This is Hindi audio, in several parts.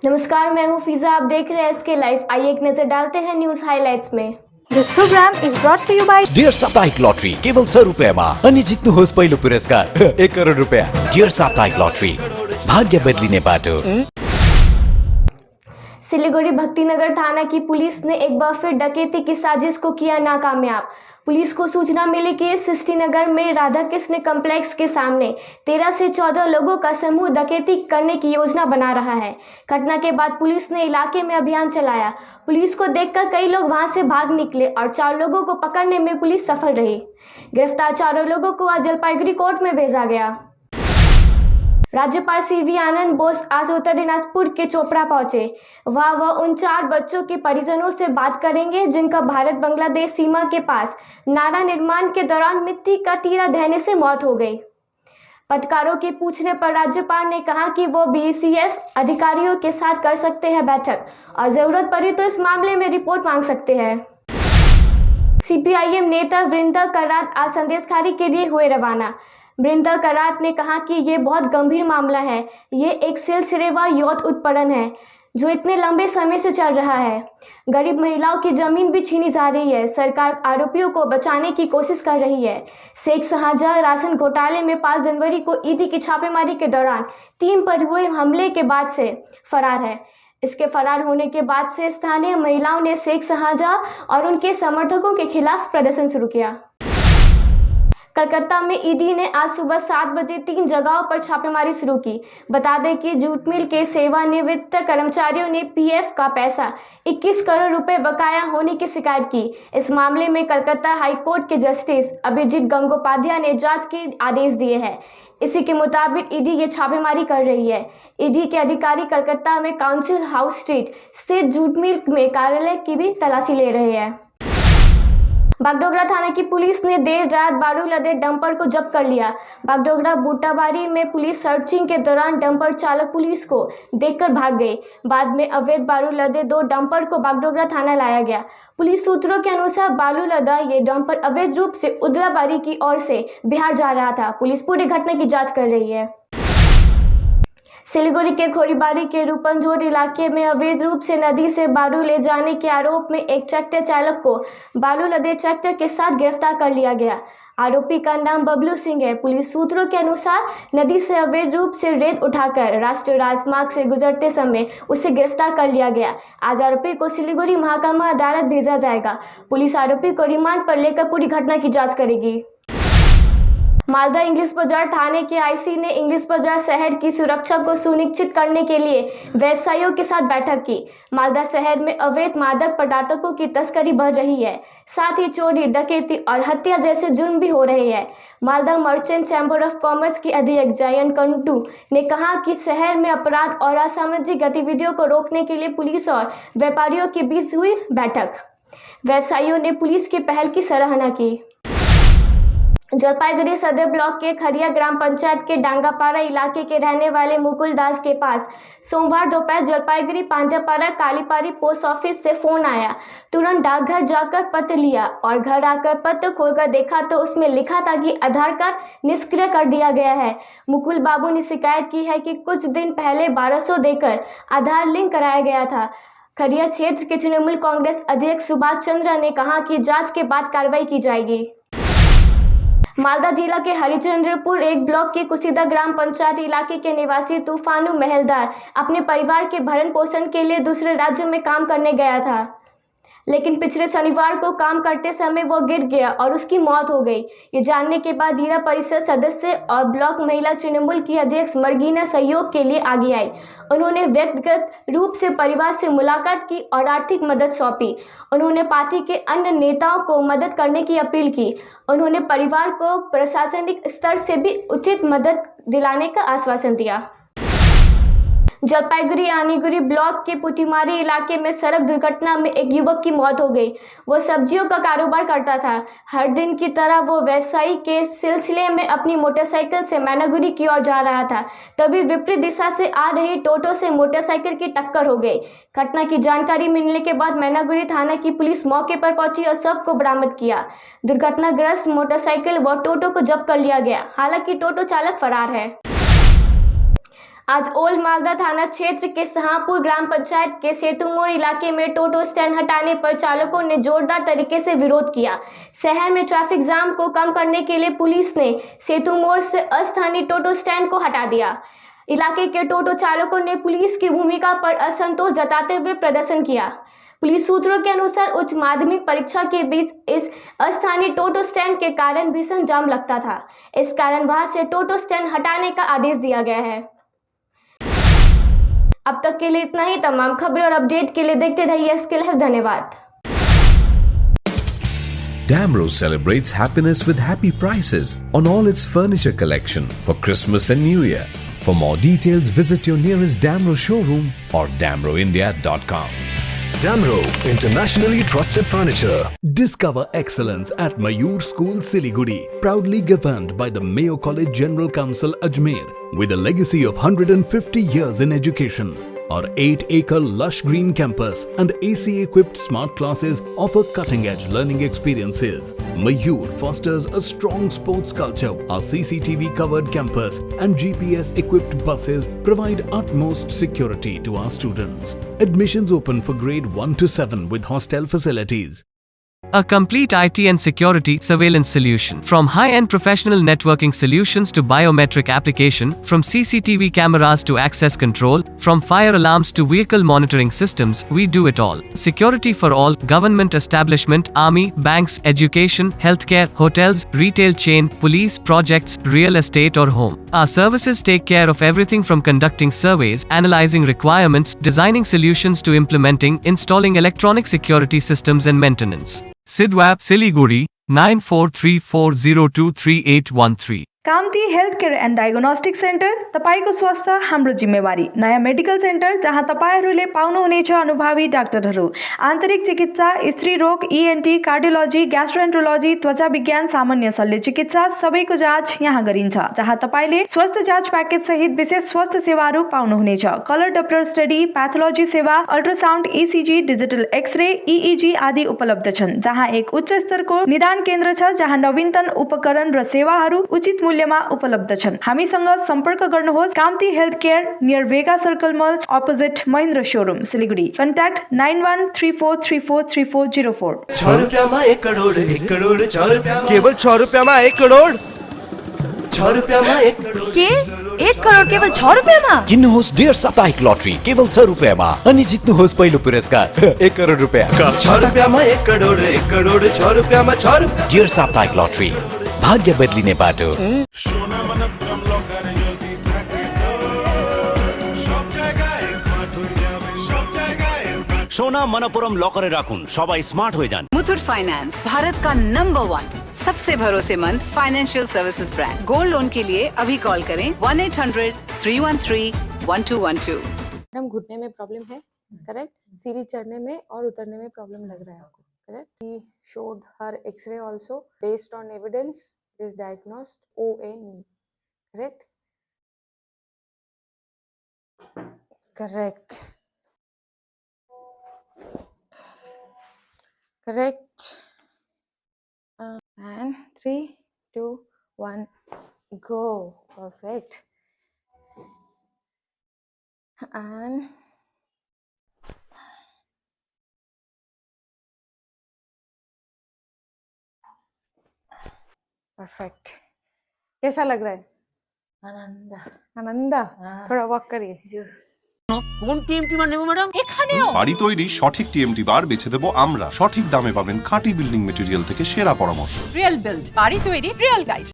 नमस्कार, मैं हूं फिजा। आप देख रहे हैं एसके लाइव। आइए एक नजर डालते हैं न्यूज हाइलाइट्स में। This program is brought to you by Dear साप्ताहिक लॉटरी केवल 100 रुपियाँमा अनि जित्नुहोस् पहिलो पुरस्कार 1 करोड रुपियाँ। डियर साप्ताहिक लॉटरी, भाग्य बदलिने बाटो। सिलीगुड़ी भक्तिनगर थाना की पुलिस ने एक बार फिर डकैती की साजिश को किया नाकामयाब। पुलिस को सूचना मिली कि सृष्टिनगर में राधा कृष्ण कॉम्प्लेक्स के सामने 13 से 14 लोगों का समूह डकैती करने की योजना बना रहा है। घटना के बाद पुलिस ने इलाके में अभियान चलाया। पुलिस को देखकर कई लोग वहां से भाग निकले और 4 लोगों को पकड़ने में पुलिस सफल रही। गिरफ्तार 4 लोगों को आज जलपाईगुड़ी कोर्ट में भेजा गया। राज्यपाल सीवी आनंद बोस आज उत्तर दिनाजपुर के चोपड़ा पहुंचे। वह उन 4 बच्चों के परिजनों से बात करेंगे जिनका भारत बांग्लादेश सीमा के पास नाला निर्माण के दौरान मिट्टी का टीला ढहने से मौत हो गई। पत्रकारों के पूछने पर राज्यपाल ने कहा कि वो बीसीएफ अधिकारियों के साथ कर सकते हैं बैठक और जरूरत पड़ी तो इस मामले में रिपोर्ट मांग सकते हैं। सीपीआईएम नेता वृंदा करात आज संदेशखारी के लिए हुए रवाना। वृंदा करात ने कहा कि ये बहुत गंभीर मामला है। ये एक सिलसिलेवार यौन उत्पीड़न है जो इतने लंबे समय से चल रहा है। गरीब महिलाओं की जमीन भी छीनी जा रही है। सरकार आरोपियों को बचाने की कोशिश कर रही है। शेख शाहजहां राशन घोटाले में 5 जनवरी को ईडी की छापेमारी के दौरान टीम पर हुए हमले के बाद से फरार है। इसके फरार होने के बाद से स्थानीय महिलाओं ने शेख शाहजहां और उनके समर्थकों के खिलाफ प्रदर्शन शुरू किया। कलकत्ता में ईडी ने आज सुबह 7 बजे 3 जगहों पर छापेमारी शुरू की। बता दें कि जूट मिल के सेवानिवृत्त कर्मचारियों ने पीएफ का पैसा 21 करोड़ रुपए बकाया होने की शिकायत की। इस मामले में कलकत्ता हाईकोर्ट के जस्टिस अभिजीत गंगोपाध्याय ने जांच के आदेश दिए हैं। इसी के मुताबिक ईडी ये छापेमारी कर रही है। ईडी के अधिकारी कलकत्ता में काउंसिल हाउस स्ट्रीट स्थित जूट मिल में कार्यालय की भी तलाशी ले रहे हैं। बागडोगरा थाना की पुलिस ने देर रात बारूद लदे डंपर को जब्त कर लिया। बागडोगरा बूटाबारी में पुलिस सर्चिंग के दौरान डंपर चालक पुलिस को देखकर भाग गए। बाद में अवैध बारूद लदे 2 डंपर को बागडोगरा थाना लाया गया। पुलिस सूत्रों के अनुसार बारूद लदा ये डंपर अवैध रूप से उदलाबारी की ओर से बिहार जा रहा था। पुलिस पूरी घटना की जाँच कर रही है। सिलीगुड़ी के खोरीबारी के रूपनझोर इलाके में अवैध रूप से नदी से बालू ले जाने के आरोप में एक ट्रैक्टर चालक को बालू लदे ट्रैक्टर के साथ गिरफ्तार कर लिया गया। आरोपी का नाम बबलू सिंह है। पुलिस सूत्रों के अनुसार नदी से अवैध रूप से रेत उठाकर राष्ट्रीय राजमार्ग से गुजरते समय उसे गिरफ्तार कर लिया गया। आज आरोपी को सिलीगुड़ी महकमा अदालत भेजा जाएगा। पुलिस आरोपी को रिमांड पर लेकर पूरी घटना की जाँच करेगी। मालदा इंग्लिश बाजार थाने के आईसी ने इंग्लिश बाजार शहर की सुरक्षा को सुनिश्चित करने के लिए व्यवसायियों के साथ बैठक की। मालदा शहर में अवैध मादक पदार्थों की तस्करी बढ़ रही है। साथ ही चोरी, डकैती और हत्या जैसे जुर्म भी हो रहे हैं। Malda merchant chamber of commerce की अध्यक्ष जयन कंटू ने कहा कि शहर में अपराध और असामाजिक गतिविधियों को रोकने के लिए पुलिस और व्यापारियों के बीच हुई बैठक। व्यवसायियों ने पुलिस की पहल की सराहना की। जलपाईगुड़ी सदर ब्लॉक के खरिया ग्राम पंचायत के डांगापारा इलाके के रहने वाले मुकुल दास के पास सोमवार दोपहर जलपाईगुड़ी पांजापारा कालीपारी पोस्ट ऑफिस से फोन आया। तुरंत डाकघर जाकर पत्र लिया और घर आकर पत्र खोलकर देखा तो उसमें लिखा था कि आधार कार्ड निष्क्रिय कर दिया गया है। मुकुल बाबू ने शिकायत की है कि कुछ दिन पहले 1200 देकर आधार लिंक कराया गया था। खरिया क्षेत्र के तृणमूल कांग्रेस अध्यक्ष सुभाष चंद्र ने कहा कि जांच के बाद कार्रवाई की जाएगी। मालदा जिला के हरिचंद्रपुर 1 ब्लॉक के कुसीदा ग्राम पंचायत इलाके के निवासी तूफानू महलदार अपने परिवार के भरण पोषण के लिए दूसरे राज्यों में काम करने गया था, लेकिन पिछले शनिवार को काम करते समय वो गिर गया और उसकी मौत हो गई। ये जानने के बाद जिला परिषद सदस्य और ब्लॉक महिला तृणमूल की अध्यक्ष मर्गीना सहयोग के लिए आगे आई। उन्होंने व्यक्तिगत रूप से परिवार से मुलाकात की और आर्थिक मदद सौंपी। उन्होंने पार्टी के अन्य नेताओं को मदद करने की अपील की। उन्होंने परिवार को प्रशासनिक स्तर से भी उचित मदद दिलाने का आश्वासन दिया। जलपाईगुड़ी आनीगुड़ी ब्लॉक के पुतिमारी इलाके में सड़क दुर्घटना में एक युवक की मौत हो गई। वो सब्जियों का कारोबार करता था। हर दिन की तरह वो व्यवसायी के सिलसिले में अपनी मोटरसाइकिल से मैनागुड़ी की ओर जा रहा था। तभी विपरीत दिशा से आ रही टोटो से मोटरसाइकिल की टक्कर हो गई। घटना की जानकारी मिलने के बाद मैनागुड़ी थाना की पुलिस मौके पर पहुंची और शव को बरामद किया। दुर्घटनाग्रस्त मोटरसाइकिल व टोटो को जब्त कर लिया गया। हालांकि टोटो चालक फरार है। आज ओल्ड मालदा थाना क्षेत्र के सहापुर ग्राम पंचायत के सेतु मोड़ इलाके में टोटो स्टैंड हटाने पर चालकों ने जोरदार तरीके से विरोध किया। शहर में ट्रैफिक जाम को कम करने के लिए पुलिस ने सेतु मोड़ से अस्थायी टोटो स्टैंड को हटा दिया। इलाके के टोटो चालकों ने पुलिस की भूमिका पर असंतोष जताते हुए प्रदर्शन किया। पुलिस सूत्रों के अनुसार उच्च माध्यमिक परीक्षा के बीच इस अस्थायी टोटो स्टैंड के कारण भीषण जाम लगता था। इस कारण वहां से टोटो स्टैंड हटाने का आदेश दिया गया है। अब तक के लिए इतना ही। तमाम खबरें और अपडेट के लिए देखते रहिए SK Live। धन्यवाद। Damro celebrates happiness with happy prices on all its furniture collection for Christmas and New Year. For more details, visit your nearest Damro showroom or damroindia.com. Damro, internationally trusted furniture. Discover excellence at Mayur School, Siliguri, proudly governed by the Mayo College General Council, Ajmer, with a legacy of 150 years in education. Our 8-acre lush green campus and AC-equipped smart classes offer cutting-edge learning experiences. Mayur fosters a strong sports culture. Our CCTV-covered campus and GPS-equipped buses provide utmost security to our students. Admissions open for grade 1 to 7 with hostel facilities. A complete IT and security surveillance solution. From high-end professional networking solutions to biometric application, from CCTV cameras to access control, from fire alarms to vehicle monitoring systems, we do it all. Security for all, government establishment, army, banks, education, healthcare, hotels, retail chain, police, projects, real estate or home. Our services take care of everything from conducting surveys, analyzing requirements, designing solutions to implementing, installing electronic security systems and maintenance. Sidwap Siliguri 9434023813। Kamati health care and diagnostic centre, तपाईको स्वास्थ्य हाम्रो जिम्मेवारी। नयाँ मेडिकल सेन्टर जहाँ तपाईहरूले पाउनुहुनेछ अनुभवी डाक्टरहरू, आन्तरिक चिकित्सा, स्त्री रोग, ENT, कार्डियोलोजी, ग्यास्ट्रोएन्ट्रोलोजी, त्वचा विज्ञान, सामान्य शल्य चिकित्सा सबैको जाँच यहाँ गरिन्छ। जहाँ तपाईले स्वास्थ्य जाँच प्याकेज सहित विशेष स्वास्थ्य सेवाहरू पाउनुहुनेछ। कलर डप्लर स्टडी, प्याथोलोजी सेवा, ultrasound, ECG, digital X-ray, EEG आदि उपलब्ध छन्। जहाँ एक उच्च स्तरको निदान केन्द्र छ जहाँ नवीनतम उपकरण र सेवाहरू उचित मूल्यमा उपलब्ध छन्। हामीसँग सम्पर्क गर्नुहोस्। कामती हेल्थ केयर, नियर भेगा सर्कल मल, opposite Mahendra showroom, Siliguri. Contact 9134343404। 6 रुपैयाँमा 1 crore, 1 crore 6 रुपैयाँमा, केवल 6 रुपैयाँमा 1 करोड, 6 रुपैयाँमा 1 करोड। के 1 करोड केवल 6 रुपैयाँमा? किन्नुहोस् डेढ साप्ताहिक लटरी केवल 6 रुपैयाँमा अनि जित्नुहोस् पहिलो पुरस्कार 1 करोड रुपैयाँ। 6 रुपैयाँमा 1 करोड, 1 करोड 6 रुपैयाँमा 6 रुपैयाँ। डेढ साप्ताहिक लटरी, भाग्य बदलिने बाटो। सोना मनपुरम लॉकर राखुन सबाई स्मार्ट हो जान। मुथूट फाइनेंस भारत का नंबर 1 सबसे भरोसेमंद financial services brand. Gold loan के लिए अभी कॉल करें 1-800-313-1212। मैडम घुटने में प्रॉब्लम है, करेक्ट? सीढ़ी चढ़ने में और उतरने में प्रॉब्लम लग रहा है आपको, correct? He showed her X-ray also. Based on evidence, it is diagnosed OA knee, correct? Correct. Correct. And 3, 2, 1, go. Perfect. And perfect. कैसा लग रहा है? आनंदा थोड़ा वॉक करिए। কোন টিএমটি বার নেব ম্যাডাম? এখানেও বাড়ি তৈরি সঠিক টিএমটি বার বেছে দেব আমরা। সঠিক দামে পাবেন খাঁটি বিল্ডিং মেটেরিয়াল থেকে সেরা পরামর্শ। রিয়েল বিল্ড, বাড়ি তৈরি রিয়েল গাইড।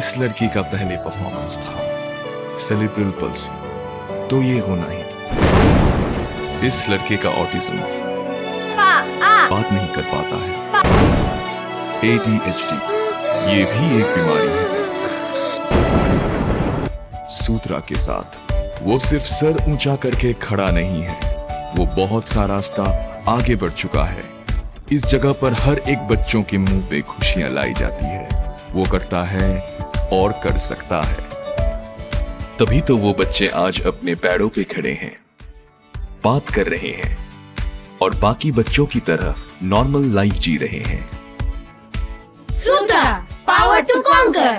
इस लड़की का पहले परफॉर्मेंस था सेलिब्रल पल्सी। तो ये होना ही था। इस लड़के का ऑटिज्म बात नहीं कर पाता है। ADHD ये भी एक बीमारी है। सूत्रा के साथ वो सिर्फ सर ऊंचा करके खड़ा नहीं है, वो बहुत सा रास्ता आगे बढ़ चुका है। इस जगह पर हर एक बच्चों के मुंह पे खुशियां लाई जाती है। वो करता है और कर सकता है, तभी तो वो बच्चे आज अपने पैरों पे खड़े हैं, बात कर रहे हैं और बाकी बच्चों की तरह नॉर्मल लाइफ जी रहे हैं। सूत्रा, पावर टू कॉन्कर।